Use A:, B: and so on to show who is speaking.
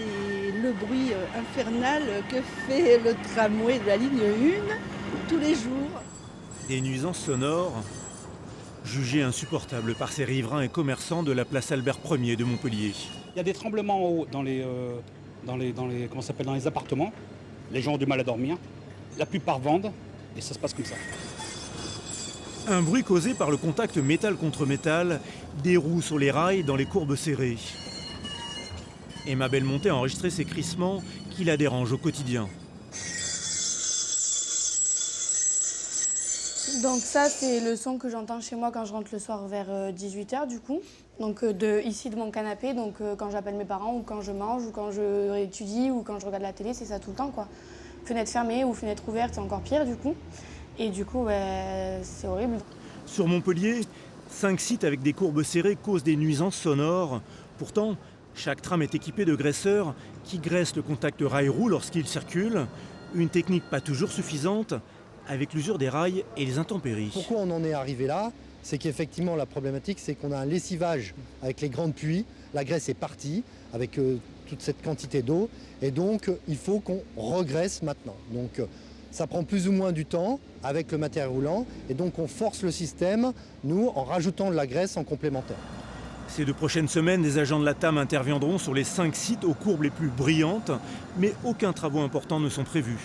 A: c'est le bruit infernal que fait le tramway de la ligne 1 tous les jours.
B: Des nuisances sonores jugées insupportables par ces riverains et commerçants de la place Albert Ier de Montpellier.
C: Il y a des tremblements en haut dans les appartements. Les gens ont du mal à dormir. La plupart vendent et ça se passe comme ça.
B: Un bruit causé par le contact métal contre métal des roues sur les rails dans les courbes serrées. Emma Belmonté a enregistré ces crissements qui la dérangent au quotidien.
D: Donc ça, c'est le son que j'entends chez moi quand je rentre le soir vers 18h du coup. Donc ici de mon canapé, donc quand j'appelle mes parents ou quand je mange ou quand je étudie ou quand je regarde la télé, c'est ça tout le temps quoi. Fenêtre fermée ou fenêtre ouverte, c'est encore pire du coup. Et du coup, c'est horrible.
B: Sur Montpellier, 5 sites avec des courbes serrées causent des nuisances sonores. Pourtant, chaque tram est équipé de graisseurs qui graissent le contact rail-roue lorsqu'il circule. Une technique pas toujours suffisante avec l'usure des rails et les intempéries.
E: Pourquoi on en est arrivé là? C'est qu'effectivement la problématique, c'est qu'on a un lessivage avec les grandes pluies. La graisse est partie avec toute cette quantité d'eau. Et donc, il faut qu'on regraisse maintenant. Donc, ça prend plus ou moins du temps avec le matériel roulant. Et donc, on force le système, nous, en rajoutant de la graisse en complémentaire.
B: Ces 2 prochaines semaines, des agents de la TAM interviendront sur les 5 sites aux courbes les plus brillantes. Mais aucun travaux importants ne sont prévus.